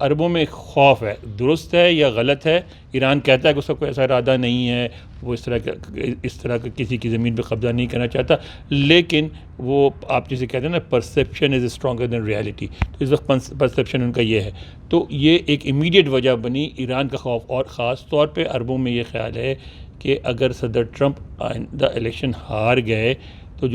عربوں میں ایک خوف ہے، درست ہے یا غلط ہے، ایران کہتا ہے کہ اس کا کوئی ایسا ارادہ نہیں ہے، وہ اس طرح کا کسی کی زمین پہ قبضہ نہیں کرنا چاہتا، لیکن وہ آپ جسے کہتے ہیں نا پرسیپشن از اسٹرانگر دین ریالٹی، تو اس وقت پرسیپشن ان کا یہ ہے، تو یہ ایک امیڈیٹ وجہ بنی ایران کا خوف، اور خاص طور پہ عربوں میں یہ خیال ہے کہ اگر صدر ٹرمپ آئندہ الیکشن ہار گئے تو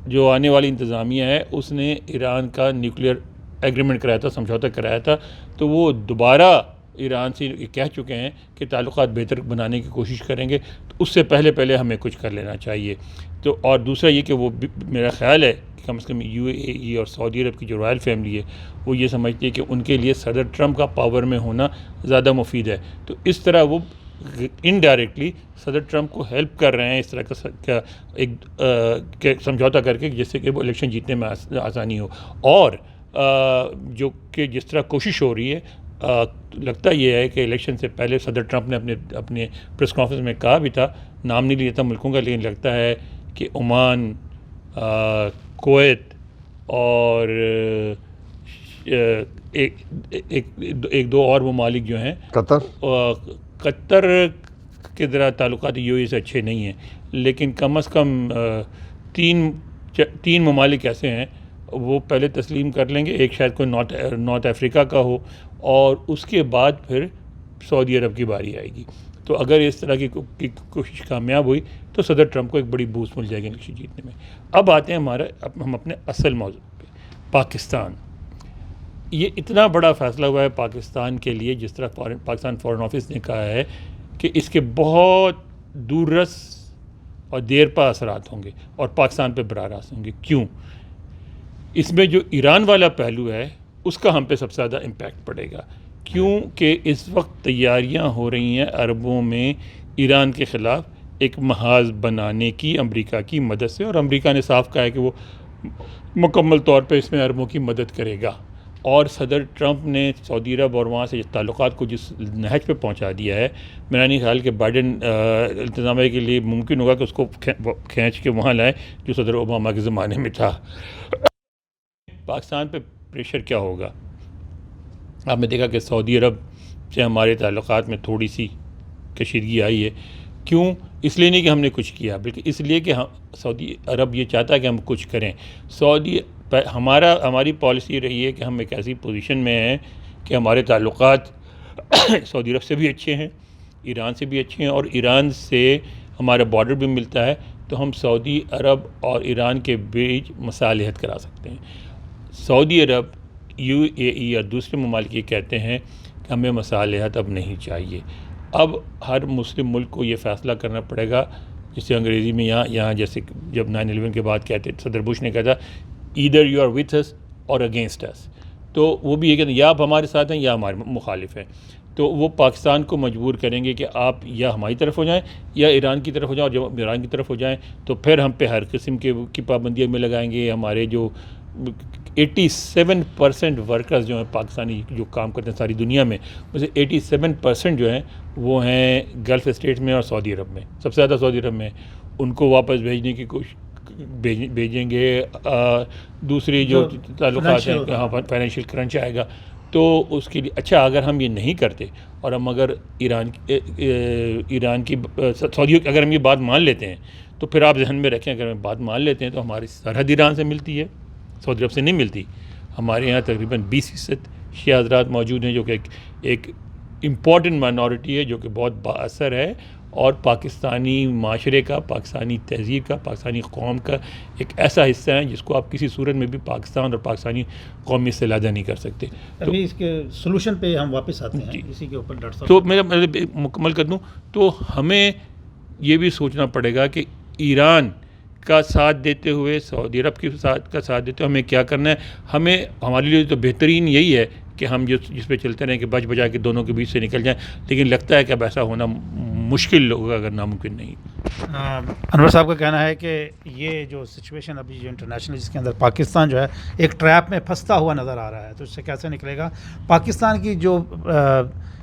جو آنے والی انتظامیہ ہے اس نے ایران کا نیوکلیئر ایگریمنٹ کرایا تھا، سمجھوتا کرایا تھا، تو وہ دوبارہ ایران سے یہ کہہ چکے ہیں کہ تعلقات بہتر بنانے کی کوشش کریں گے، تو اس سے پہلے ہمیں کچھ کر لینا چاہیے. تو اور دوسرا یہ کہ وہ میرا خیال ہے کہ کم از کم یو اے ای اور سعودی عرب کی جو رائل فیملی ہے وہ یہ سمجھتی ہے کہ ان کے لیے صدر ٹرمپ کا پاور میں ہونا زیادہ مفید ہے، تو اس طرح وہ انڈائریکٹلی صدر ٹرمپ کو ہیلپ کر رہے ہیں اس طرح کا ایک سمجھوتا کر کے، جس سے کہ وہ الیکشن جیتنے میں آسانی ہو. اور جو کہ جس طرح کوشش ہو رہی ہے، لگتا یہ ہے کہ الیکشن سے پہلے صدر ٹرمپ نے اپنے پریس کانفرنس میں کہا بھی تھا، نام نہیں لیا تھا ملکوں کا، لیکن لگتا ہے کہ عمان، کویت اور ایک دو اور ممالک جو ہیں، قطر کے ذرا تعلقات یو اے سے اچھے نہیں ہیں، لیکن کم از کم تین ممالک ایسے ہیں وہ پہلے تسلیم کر لیں گے. ایک شاید کوئی نارتھ افریقہ کا ہو، اور اس کے بعد پھر سعودی عرب کی باری آئے گی. تو اگر اس طرح کی کوشش کامیاب ہوئی تو صدر ٹرمپ کو ایک بڑی بوسٹ مل جائے گی الیکشن جیتنے میں. اب آتے ہیں ہم اپنے اصل موضوع پہ، پاکستان. یہ اتنا بڑا فیصلہ ہوا ہے پاکستان کے لیے، جس طرح پاکستان فارن آفس نے کہا ہے کہ اس کے بہت دور رس اور دیر پا اثرات ہوں گے، اور پاکستان پہ براہ راست ہوں گے. کیوں؟ اس میں جو ایران والا پہلو ہے اس کا ہم پہ سب سے زیادہ امپیکٹ پڑے گا، کیونکہ اس وقت تیاریاں ہو رہی ہیں عربوں میں ایران کے خلاف ایک محاذ بنانے کی امریکہ کی مدد سے، اور امریکہ نے صاف کہا ہے کہ وہ مکمل طور پہ اس میں عربوں کی مدد کرے گا. اور صدر ٹرمپ نے سعودی عرب اور وہاں سے تعلقات کو جس نہج پہ پہنچا دیا ہے، میرا نہیں خیال کہ بائیڈن انتظامیہ کے لیے ممکن ہوگا کہ اس کو کھینچ کے وہاں لائے جو صدر اوباما کے زمانے میں تھا. پاکستان پہ پریشر کیا ہوگا؟ آپ نے دیکھا کہ سعودی عرب سے ہمارے تعلقات میں تھوڑی سی کشیدگی آئی ہے. کیوں؟ اس لیے نہیں کہ ہم نے کچھ کیا، بلکہ اس لیے کہ سعودی عرب یہ چاہتا ہے کہ ہم کچھ کریں. ہماری پالیسی رہی ہے کہ ہم ایک ایسی پوزیشن میں ہیں کہ ہمارے تعلقات سعودی عرب سے بھی اچھے ہیں، ایران سے بھی اچھے ہیں، اور ایران سے ہمارا بارڈر بھی ملتا ہے، تو ہم سعودی عرب اور ایران کے بیچ مصالحت کرا سکتے ہیں. سعودی عرب، یو اے ای اور دوسرے ممالک یہ کہتے ہیں کہ ہمیں مصالحت اب نہیں چاہیے. اب ہر مسلم ملک کو یہ فیصلہ کرنا پڑے گا، جسے انگریزی میں یہاں جیسے جب 9/11 کے بعد کہتے صدر بش نے کہا تھا ایدر یو آر وتھ اس اور اگینسٹ اس، تو وہ بھی یہ کہتے ہیں یا آپ ہمارے ساتھ ہیں یا ہمارے مخالف ہیں. تو وہ پاکستان کو مجبور کریں گے کہ آپ یا ہماری طرف ہو جائیں یا ایران کی طرف ہو جائیں، اور جب ایران کی طرف ہو جائیں تو پھر ہم پہ ہر قسم کی پابندیاں میں لگائیں گے. ہمارے جو 87% ورکرز جو ہیں پاکستانی جو کام کرتے ہیں ساری دنیا میں، اسے 87% جو ہیں وہ ہیں گلف اسٹیٹس میں اور سعودی عرب میں، سب سے زیادہ سعودی عرب میں. ان کو واپس بھیجنے کی کوشش بھیجیں گے. دوسری جو تعلقات ہیں، ہاں فائنینشیل کرنچ آئے گا، تو اس کے لیے اچھا اگر ہم یہ نہیں کرتے اور ہم اگر ایران کی سعودی اگر ہم یہ بات مان لیتے ہیں، تو پھر آپ ذہن میں رکھیں اگر ہم بات مان لیتے ہیں تو ہماری سرحد ایران سے ملتی ہے، سعودی عرب سے نہیں ملتی. ہمارے یہاں تقریباً 20% شیعہ حضرات موجود ہیں، جو کہ ایک امپورٹنٹ مائنورٹی ہے، جو کہ بہت با اثر ہے، اور پاکستانی معاشرے کا، پاکستانی تہذیب کا، پاکستانی قوم کا ایک ایسا حصہ ہے جس کو آپ کسی صورت میں بھی پاکستان اور پاکستانی قومیت سے علیحدہ نہیں کر سکتے. ابھی اس کے سلوشن پہ ہم واپس آتے ہیں، اسی کے اوپر ڈاکٹر صاحب. تو میں مکمل کر دوں تو ہمیں یہ بھی سوچنا پڑے گا کہ ایران کا ساتھ دیتے ہوئے، سعودی عرب کا ساتھ دیتے ہوئے ہمیں کیا کرنا ہے. ہمارے لیے تو بہترین یہی ہے کہ ہم جس پہ چلتے رہیں کہ بچ بجا کے دونوں کے بیچ سے نکل جائیں، لیکن لگتا ہے کہ اب ایسا ہونا مشکل ہوگا اگر ناممکن نہیں. انور صاحب کا کہنا ہے کہ یہ جو سچویشن ابھی جو انٹرنیشنل جس کے اندر پاکستان جو ہے ایک ٹریپ میں پھنستا ہوا نظر آ رہا ہے، تو اس سے کیسے نکلے گا. پاکستان کی جو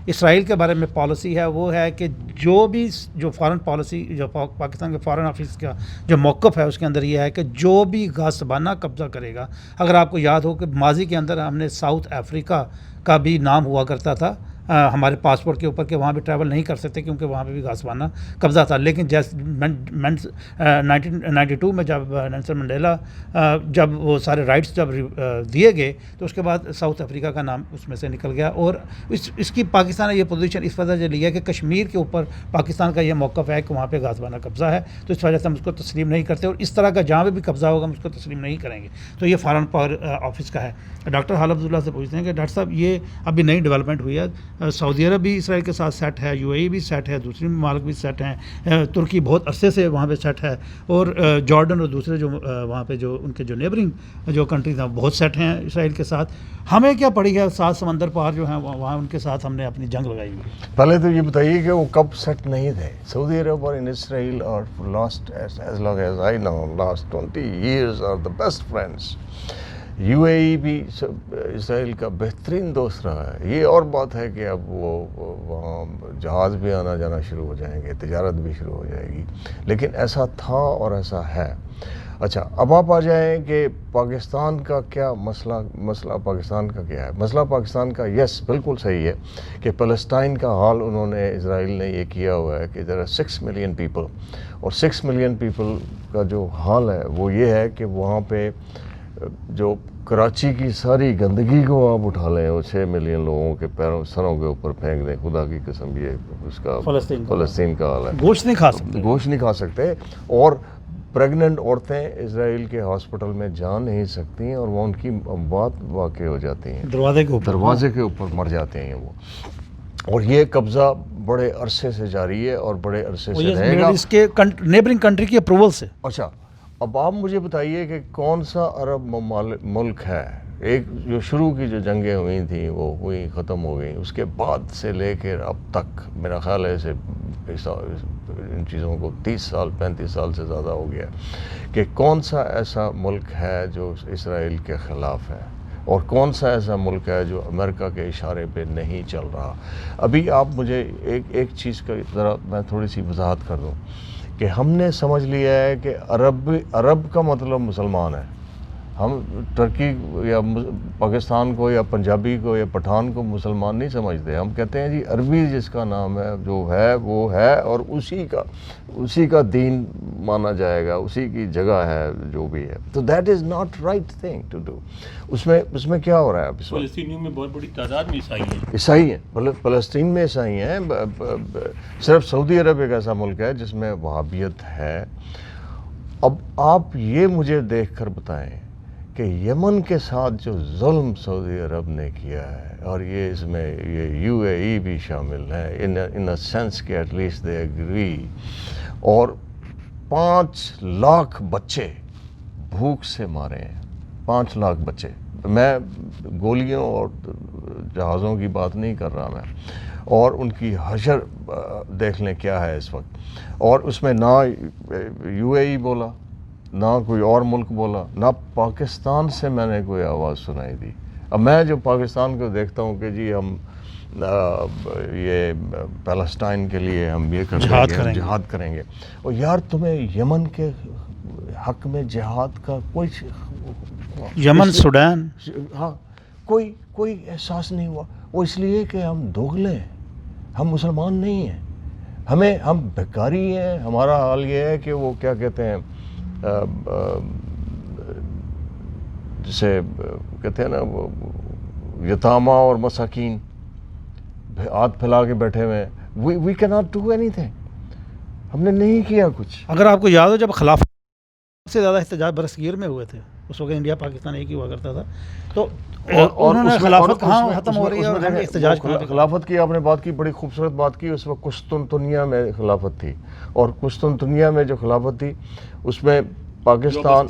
اسرائیل کے بارے میں پالیسی ہے وہ ہے کہ جو فارن پالیسی، جو پاکستان کے فارن آفس کا جو موقف ہے اس کے اندر یہ ہے کہ جو بھی غاصبانہ قبضہ کرے گا، اگر آپ کو یاد ہو کہ ماضی کے اندر ہم نے ساؤتھ افریقہ کا بھی نام ہوا کرتا تھا ہمارے پاسپورٹ کے اوپر کہ وہاں بھی ٹریول نہیں کر سکتے کیونکہ وہاں پہ بھی غاصبانہ قبضہ تھا. لیکن جیسے 1992 میں جب نیلسن منڈیلا جب وہ سارے رائٹس جب دیے گئے تو اس کے بعد ساؤتھ افریقہ کا نام اس میں سے نکل گیا. اور اس کی پاکستان نے یہ پوزیشن اس وجہ سے لیا کہ کشمیر کے اوپر پاکستان کا یہ موقف ہے کہ وہاں پہ غاصبانہ قبضہ ہے, تو اس وجہ سے ہم اس کو تسلیم نہیں کرتے, اور اس طرح کا جہاں پہ بھی قبضہ ہوگا ہم اس کو تسلیم نہیں کریں گے. تو یہ فارن پاور آفس کا ہے. ڈاکٹر حال عبداللہ سے پوچھتے ہیں کہ ڈاکٹر صاحب یہ ابھی نئی ڈیولپمنٹ ہوئی ہے, سعودی عرب بھی اسرائیل کے ساتھ سیٹ ہے, UAE بھی سیٹ ہے, دوسری ممالک بھی سیٹ ہیں, ترکی بہت عرصے سے وہاں پہ سیٹ ہے, اور جارڈن اور دوسرے جو وہاں پہ جو ان کے جو نیبرنگ جو کنٹریز ہیں بہت سیٹ ہیں اسرائیل کے ساتھ. ہمیں کیا پڑی ہے 7 سمندر پار جو ہیں وہاں ان کے ساتھ ہم نے اپنی جنگ لگائی ہوئی. پہلے تو یہ بتائیے کہ وہ کب سیٹ نہیں تھے. سعودی عرب اور اسرائیل اور last as long as I know last 20 years are the best friends. UAE بھی اسرائیل کا بہترین دوست رہا ہے. یہ اور بات ہے کہ اب وہ وہاں جہاز بھی آنا جانا شروع ہو جائیں گے, تجارت بھی شروع ہو جائے گی, لیکن ایسا تھا اور ایسا ہے. اچھا, اب آپ آ جائیں کہ پاکستان کا کیا مسئلہ پاکستان کا کیا ہے. مسئلہ پاکستان کا یس بالکل صحیح ہے کہ فلسطین کا حال انہوں نے اسرائیل نے یہ کیا ہوا ہے کہ there are 6 million people, اور 6 million people کا جو حال ہے وہ یہ ہے کہ وہاں پہ جو کراچی کی ساری گندگی کو آپ اٹھا لیں اور 6 ملین لوگوں کے پیروں سروں کے اوپر پھینک دیں, خدا کی قسم یہ اس کا فلسطین کا حال ہے. گوشت نہیں کھا سکتے, گوشت نہیں کھا سکتے, اور پریگننٹ عورتیں اسرائیل کے ہاسپٹل میں جا نہیں سکتی, اور وہ ان کی بات واقع ہو جاتی ہیں, دروازے کے اوپر مر جاتے ہیں وہ. اور یہ قبضہ بڑے عرصے سے جاری ہے اور بڑے عرصے سے رہے گا اس کے نیبرنگ کنٹری کی اپروول سے. اچھا, اب آپ مجھے بتائیے کہ کون سا عرب ملک ہے, ایک جو شروع کی جو جنگیں ہوئی تھیں وہ ہوئی ختم ہو گئیں, اس کے بعد سے لے کے اب تک میرا خیال ہے ان چیزوں کو 30 سال 35 سال سے زیادہ ہو گیا کہ کون سا ایسا ملک ہے جو اسرائیل کے خلاف ہے, اور کون سا ایسا ملک ہے جو امریکہ کے اشارے پہ نہیں چل رہا. ابھی آپ مجھے ایک چیز کا ذرا میں تھوڑی سی وضاحت کر دوں کہ ہم نے سمجھ لیا ہے کہ عرب کا مطلب مسلمان ہے. ہم ترکی یا پاکستان کو یا پنجابی کو یا پٹھان کو مسلمان نہیں سمجھتے. ہم کہتے ہیں جی عربی جس کا نام ہے جو ہے وہ ہے, اور اسی کا دین مانا جائے گا, اسی کی جگہ ہے جو بھی ہے. تو that is not right thing to do. اس میں کیا ہو رہا ہے؟ فلسطینیوں میں بہت بڑی تعداد میں عیسائی ہیں. فلسطین میں عیسائی ہیں. صرف سعودی عرب ایک ایسا ملک ہے جس میں وہابیت ہے. اب آپ یہ مجھے دیکھ کر بتائیں کہ یمن کے ساتھ جو ظلم سعودی عرب نے کیا ہے, اور یہ اس میں یہ UAE بھی شامل ہے ان اے سینس کہ ایٹ لیسٹ دے ایگری, اور 5 لاکھ بچے بھوک سے مارے ہیں. 5 لاکھ بچے. میں گولیوں اور جہازوں کی بات نہیں کر رہا میں, اور ان کی حشر دیکھ لیں کیا ہے اس وقت. اور اس میں نہ UAE بولا, نہ کوئی اور ملک بولا, نہ پاکستان سے میں نے کوئی آواز سنائی دی. اب میں جو پاکستان کو دیکھتا ہوں کہ جی ہم یہ پیلسٹائن کے لیے ہم یہ جہاد کریں گے, اور یار تمہیں یمن کے حق میں جہاد کا کوئی یمن سوڈان ہاں کوئی احساس نہیں ہوا. وہ اس لیے کہ ہم دوغلے ہیں, ہم مسلمان نہیں ہیں, ہم بھکاری ہیں. ہمارا حال یہ ہے کہ وہ کیا کہتے ہیں جسے کہتے ہیں نا وہ یتامہ اور مساکین ہاتھ پھیلا کے بیٹھے ہوئے. We can not do anything. ہم نے نہیں کیا کچھ. اگر آپ کو یاد ہو جب خلافت سے زیادہ احتجاج برصغیر میں ہوئے تھے, اس وقت انڈیا پاکستان ایک ہی ہوا کرتا تھا, تو انہوں نے خلافت کہاں ختم ہو رہی ہے اور احتجاج کہاں. خلافت کی آپ نے بات کی, بڑی خوبصورت بات کی. اس وقت قسطنطنیہ میں خلافت تھی, اور قسطنطنیہ میں جو خلافت تھی اس میں پاکستان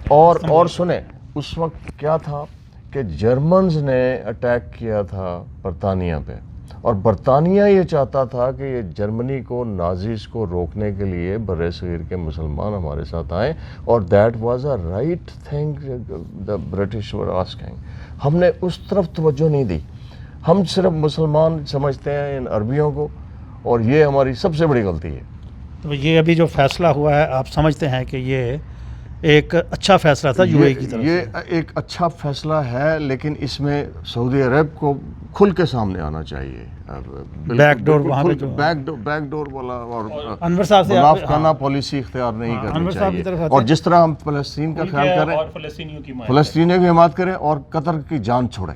اور سنیں اس وقت کیا تھا کہ جرمنز نے اٹیک کیا تھا برطانیہ پہ, اور برطانیہ یہ چاہتا تھا کہ یہ جرمنی کو نازیز کو روکنے کے لیے برِ صغیر کے مسلمان ہمارے ساتھ آئیں, اور that was a right thing the British were asking. ہم نے اس طرف توجہ نہیں دی. ہم صرف مسلمان سمجھتے ہیں ان عربیوں کو, اور یہ ہماری سب سے بڑی غلطی ہے. تو یہ ابھی جو فیصلہ ہوا ہے آپ سمجھتے ہیں کہ یہ ایک اچھا فیصلہ تھا یو اے کی طرف سے. یہ ایک اچھا فیصلہ ہے، لیکن اس میں سعودی عرب کو کھل کے سامنے آنا چاہیے. بیک ڈور وہاں پہ جو بیک ڈور والا اور انور صاحب سے منافقانہ پالیسی اختیار نہیں کرنی انور صاحب کی طرف چاہیے. آتے اور جس طرح ہم فلسطین کا خیال کریں، اور فلسطینیوں کی فلسطینیوں کی حمایت کریں اور قطر کی جان چھوڑیں.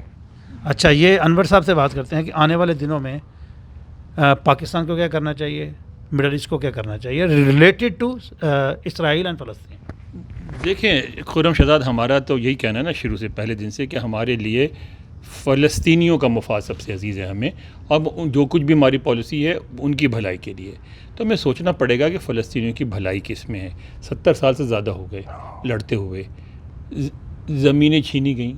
اچھا، یہ انور صاحب سے بات کرتے ہیں کہ آنے والے دنوں میں پاکستان کو کیا کرنا چاہیے، مڈل ایسٹ کو کیا کرنا چاہیے ریلیٹڈ ٹو اسرائیل اینڈ فلسطین. دیکھیں خرم شہزاد، ہمارا تو یہی کہنا ہے نا شروع سے پہلے دن سے کہ ہمارے لیے فلسطینیوں کا مفاد سب سے عزیز ہے ہمیں، اب جو کچھ بھی ہماری پالیسی ہے ان کی بھلائی کے لیے. تو ہمیں سوچنا پڑے گا کہ فلسطینیوں کی بھلائی کس میں ہے. 70 سال سے زیادہ ہو گئے لڑتے ہوئے، زمینیں چھینی گئیں،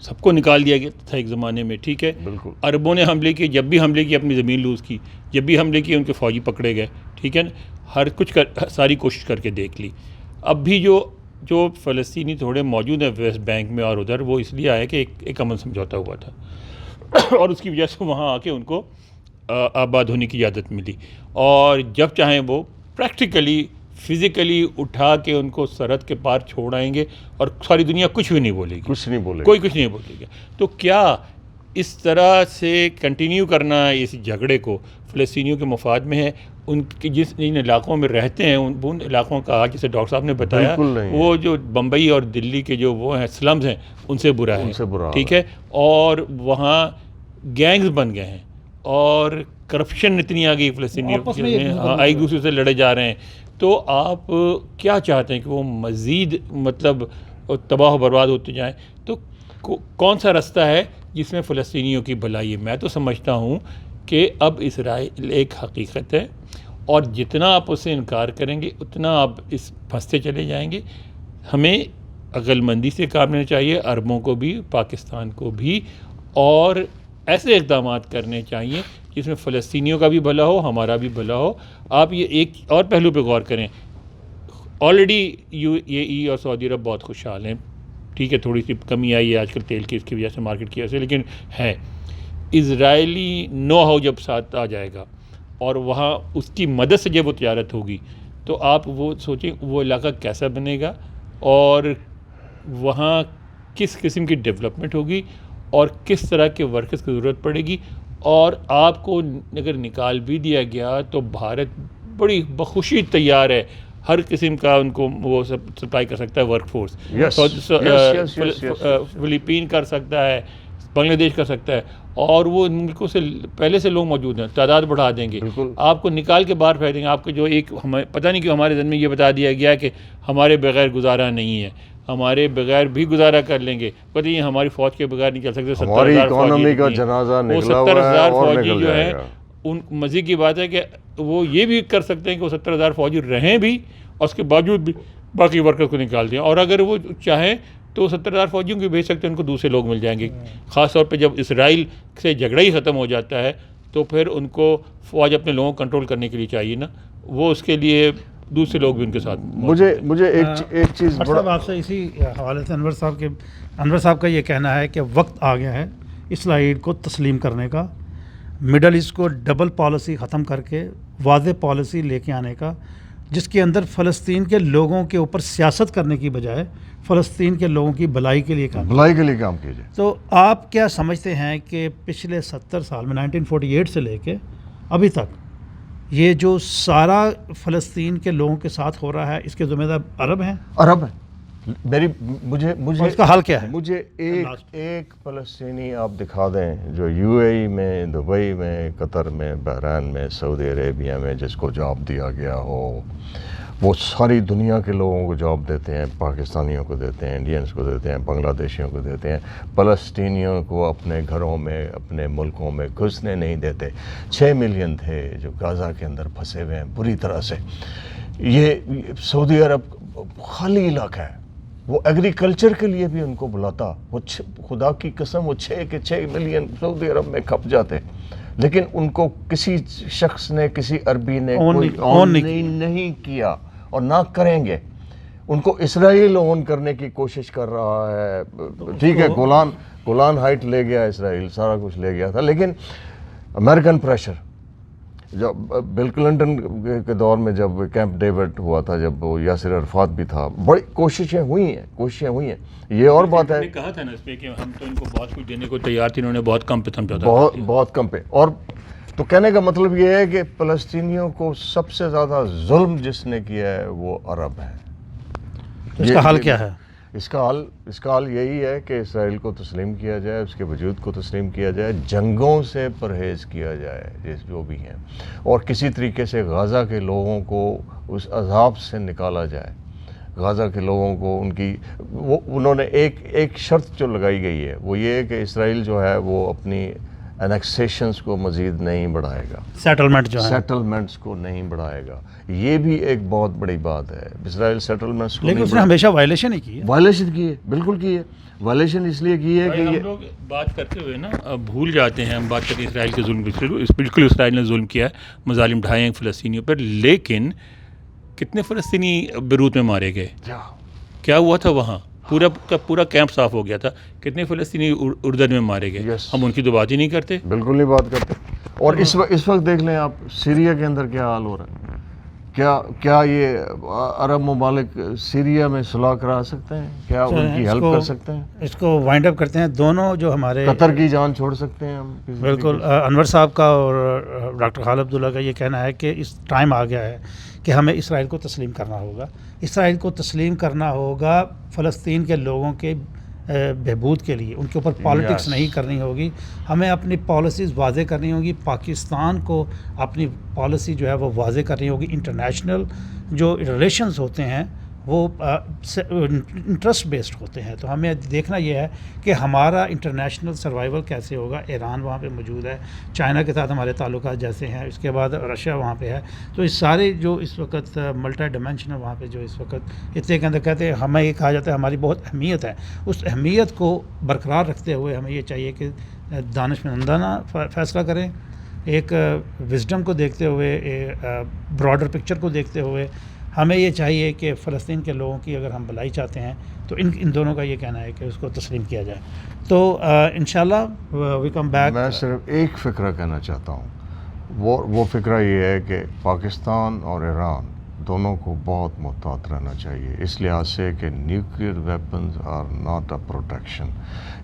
سب کو نکال دیا گیا تھا ایک زمانے میں، ٹھیک ہے. بالکل. عربوں نے حملے کیے، جب بھی حملے کیے اپنی زمین لوز کی، جب بھی حملے کیے ان کے فوجی پکڑے گئے، ٹھیک ہے نا. ہر کچھ ساری کوشش کر کے دیکھ لی. اب بھی جو فلسطینی تھوڑے موجود ہیں ویسٹ بینک میں اور ادھر، وہ اس لیے آئے کہ ایک امن سمجھوتا ہوا تھا اور اس کی وجہ سے وہاں آ کے ان کو آباد ہونے کی اجازت ملی، اور جب چاہیں وہ پریکٹیکلی فزیکلی اٹھا کے ان کو سرحد کے پار چھوڑ آئیں گے اور ساری دنیا کچھ بھی نہیں بولے گی، کچھ نہیں بولے، کوئی کچھ نہیں بولے گا. تو کیا اس طرح سے کنٹینیو کرنا اس جھگڑے کو فلسطینیوں کے مفاد میں ہے؟ ان کے جس ان علاقوں میں رہتے ہیں ان علاقوں کا، جیسے ڈاکٹر صاحب نے بتایا، وہ جو بمبئی اور دلی کے جو وہ ہیں سلمز ہیں ان سے برا ہے، ٹھیک ہے. اور وہاں گینگز بن گئے ہیں اور کرپشن اتنی آ گئی فلسطینیوں میں، ایک دوسرے سے لڑے جا رہے ہیں. تو آپ کیا چاہتے ہیں کہ وہ مزید مطلب تباہ و برباد ہوتے جائیں؟ تو کون سا رستہ ہے جس میں فلسطینیوں کی بھلائی ہے؟ میں تو سمجھتا ہوں کہ اب اسرائیل ایک حقیقت ہے، اور جتنا آپ اس سے انکار کریں گے اتنا آپ اس پھنستے چلے جائیں گے. ہمیں عقل مندی سے کام لینا چاہیے، عربوں کو بھی، پاکستان کو بھی، اور ایسے اقدامات کرنے چاہیے جس میں فلسطینیوں کا بھی بھلا ہو، ہمارا بھی بھلا ہو. آپ یہ ایک اور پہلو پہ غور کریں، آلریڈی یو اے ای اور سعودی عرب بہت خوشحال ہیں، ٹھیک ہے. تھوڑی سی کمی آئی ہے آج کل تیل کی، اس کی وجہ سے مارکیٹ کی وجہ سے، لیکن ہے. اسرائیلی نو ہاؤ جب ساتھ آ جائے گا اور وہاں اس کی مدد سے جب وہ تجارت ہوگی، تو آپ وہ سوچیں وہ علاقہ کیسا بنے گا اور وہاں کس قسم کی ڈیولپمنٹ ہوگی اور کس طرح کے ورکرز کی ضرورت پڑے گی. اور آپ کو اگر نکال بھی دیا گیا تو بھارت بڑی بخوشی تیار ہے، ہر قسم کا ان کو وہ سپلائی کر سکتا ہے ورک فورس. فلپین کر سکتا ہے، بنگلہ دیش کر سکتا ہے، اور وہ ان ملکوں سے پہلے سے لوگ موجود ہیں، تعداد بڑھا دیں گے. آپ کو نکال کے باہر پھینک دیں گے. آپ کو جو ایک پتہ نہیں کہ ہمارے ذہن میں یہ بتا دیا گیا کہ ہمارے بغیر گزارا نہیں ہے، ہمارے بغیر بھی گزارا کر لیں گے. پتہ نہیں ہماری فوج کے بغیر نہیں چل سکتے. 70,000 فوجی جو ہیں، ان مزے کی بات ہے کہ وہ یہ بھی کر سکتے ہیں کہ وہ 70,000 فوجی رہیں بھی اور اس کے باوجود بھی باقی ورکر کو نکال دیں. اور اگر وہ چاہیں تو 70,000 فوجیوں کو بھیج سکتے ہیں، ان کو دوسرے لوگ مل جائیں گے. خاص طور پہ جب اسرائیل سے جھگڑا ہی ختم ہو جاتا ہے تو پھر ان کو فوج اپنے لوگوں کو کنٹرول کرنے کے لیے چاہیے نا، وہ اس کے لیے دوسرے لوگ بھی ان کے ساتھ. مجھے ایک چیز آپ سے اسی حوالے سے انور صاحب کا یہ کہنا ہے کہ وقت آ گیا ہے اسرائیل کو تسلیم کرنے کا، مڈل ایسٹ کو ڈبل پالیسی ختم کر کے واضح پالیسی لے کے آنے کا، جس کے اندر فلسطین کے لوگوں کے اوپر سیاست کرنے کی بجائے فلسطین کے لوگوں کی بھلائی کے لیے کام کیجیے. تو آپ کیا سمجھتے ہیں کہ پچھلے 70 سال میں 1948 سے لے کے ابھی تک یہ جو سارا فلسطین کے لوگوں کے ساتھ ہو رہا ہے، اس کے ذمہ دار عرب ہیں؟ عرب ہیں. مجھے اس کا حل کیا ہے؟ مجھے ایک فلسطینی آپ دکھا دیں جو یو اے ای میں، دبئی میں، قطر میں، بحرین میں، سعودی عربیہ میں جس کو جاب دیا گیا ہو. وہ ساری دنیا کے لوگوں کو جاب دیتے ہیں، پاکستانیوں کو دیتے ہیں، انڈینس کو دیتے ہیں، بنگلہ دیشیوں کو دیتے ہیں. فلسطینیوں کو اپنے گھروں میں، اپنے ملکوں میں گھسنے نہیں دیتے. 6 ملین تھے جو غزہ کے اندر پھنسے ہوئے ہیں بری طرح سے. یہ سعودی عرب خالی علاقہ ہے، وہ ایگریکلچر کے لیے بھی ان کو بلاتا. وہ خدا کی قسم وہ 6 ملین سعودی عرب میں کھپ جاتے، لیکن ان کو کسی شخص نے، کسی عربی نے کوئی اون نہیں کیا اور نہ کریں گے. ان کو اسرائیل اون کرنے کی کوشش کر رہا ہے. ٹھیک ہے، گولان ہائٹ لے گیا اسرائیل، سارا کچھ لے گیا تھا، لیکن امریکن پریشر، جب بل کلنٹن کے دور میں جب کیمپ ڈیوڈ ہوا تھا، جب وہ یاسر عرفات بھی تھا، بڑی کوششیں ہوئی ہیں. یہ اور بات ہے، کہا تھا نا اس پہ کہ ہم تو ان کو بہت کچھ دینے کو تیار تھے، انہوں نے بہت کم پہ سمجھوتا بہت کم پہ. اور تو کہنے کا مطلب یہ ہے کہ فلسطینیوں کو سب سے زیادہ ظلم جس نے کیا ہے وہ عرب ہے. اس کا حل کیا ہے؟ اس کا حل یہی ہے کہ اسرائیل کو تسلیم کیا جائے، اس کے وجود کو تسلیم کیا جائے، جنگوں سے پرہیز کیا جائے جو بھی ہیں، اور کسی طریقے سے غزہ کے لوگوں کو اس عذاب سے نکالا جائے. غزہ کے لوگوں کو انہوں نے ایک شرط جو لگائی گئی ہے وہ یہ ہے کہ اسرائیل جو ہے وہ اپنی انیکسیشنز کو مزید نہیں بڑھائے گا، سیٹلمنٹس کو نہیں بڑھائے گا. یہ بھی ایک بہت بڑی بات ہے. اسرائیل سیٹلمنٹس کو لیکن اس نے ہمیشہ وائلیشن ہی کی ہے. وائلیشن کی ہے، بالکل کی ہے. وائلیشن اس لیے کی ہے کہ ہم یہ لوگ بات کرتے ہوئے نا بھول جاتے ہیں، ہم بات کرتے ہیں اسرائیل کے ظلم کی. بالکل اسرائیل نے ظلم کیا ہے، مظالم ڈھائے ہیں فلسطینیوں پر، لیکن کتنے فلسطینی بیروت میں مارے گئے؟ کیا ہوا تھا وہاں؟ پورا کیمپ صاف ہو گیا تھا. کتنے فلسطینی اردن میں مارے گئے؟ ہم ان کی تو بات ہی نہیں کرتے. بالکل نہیں بات کرتے. اور اس وقت دیکھ لیں آپ سیریا کے اندر کیا حال ہو رہا ہے. کیا یہ عرب ممالک سیریا میں صلح کرا سکتے ہیں؟ کیا ان کی ہیلپ کر سکتے ہیں؟ اس کو وائنڈ اپ کرتے ہیں. دونوں جو ہمارے قطر کی جان چھوڑ سکتے ہیں ہم؟ بالکل. انور صاحب کا اور ڈاکٹر خالد عبداللہ کا یہ کہنا ہے کہ اس ٹائم آ گیا ہے کہ ہمیں اسرائیل کو تسلیم کرنا ہوگا. اسرائیل کو تسلیم کرنا ہوگا فلسطین کے لوگوں کے بہبود کے لیے. ان کے اوپر پالیٹکس نہیں کرنی ہوگی. ہمیں اپنی پالیسیز واضح کرنی ہوگی. پاکستان کو اپنی پالیسی جو ہے وہ واضح کرنی ہوگی. انٹرنیشنل جو ریلیشنز ہوتے ہیں وہ انٹرسٹ بیسڈ ہوتے ہیں. تو ہمیں دیکھنا یہ ہے کہ ہمارا انٹرنیشنل سروائیول کیسے ہوگا. ایران وہاں پہ موجود ہے، چائنا کے ساتھ ہمارے تعلقات جیسے ہیں، اس کے بعد رشیا وہاں پہ ہے. تو اس سارے جو اس وقت ملٹی ڈائمینشنل وہاں پہ جو اس وقت اتنے کے اندر کہتے ہیں، ہمیں یہ کہا جاتا ہے ہماری بہت اہمیت ہے. اس اہمیت کو برقرار رکھتے ہوئے ہمیں یہ چاہیے کہ دانشمندانہ فیصلہ کریں، ایک وزڈم کو دیکھتے ہوئے، براڈر پکچر کو دیکھتے ہوئے. ہمیں یہ چاہیے کہ فلسطین کے لوگوں کی اگر ہم بھلائی چاہتے ہیں تو ان دونوں کا یہ کہنا ہے کہ اس کو تسلیم کیا جائے. تو انشاءاللہ وی کم بیک. میں صرف ایک فکرہ کہنا چاہتا ہوں، وہ فکرہ یہ ہے کہ پاکستان اور ایران دونوں کو بہت محتاط رہنا چاہیے، اس لحاظ سے کہ nuclear weapons are not a protection.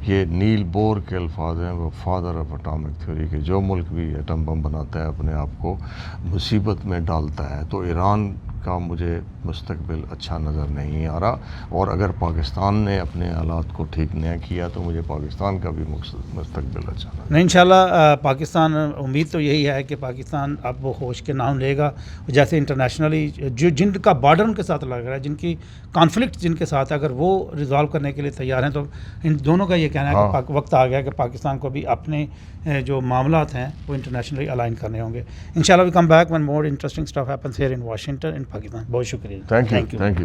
یہ نیل بور کے الفاظ ہیں، وہ فادر آف اٹامک تھیوری کے. جو ملک بھی ایٹم بم بناتا ہے اپنے آپ کو مصیبت میں ڈالتا ہے. تو ایران کا مجھے مستقبل اچھا نظر نہیں آ رہا، اور اگر پاکستان نے اپنے حالات کو ٹھیک نہیں کیا تو مجھے پاکستان کا بھی مستقبل اچھا نہیں. انشاءاللہ پاکستان، امید تو یہی ہے کہ پاکستان اب وہ ہوش کے نام لے گا. جیسے انٹرنیشنلی جن کا بارڈر ان کے ساتھ لگ رہا ہے، جن کی کانفلکٹ جن کے ساتھ، اگر وہ ریزالو کرنے کے لیے تیار ہیں تو ان دونوں کا یہ کہنا ہے کہ وقت آ گیا کہ پاکستان کو بھی اپنے جو معاملات ہیں وہ انٹرنیشنلی الائن کرنے ہوں گے. انشاءاللہ we come back one more interesting stuff happens here in Washington in Pakistan. بہت شکریہ. Thank you.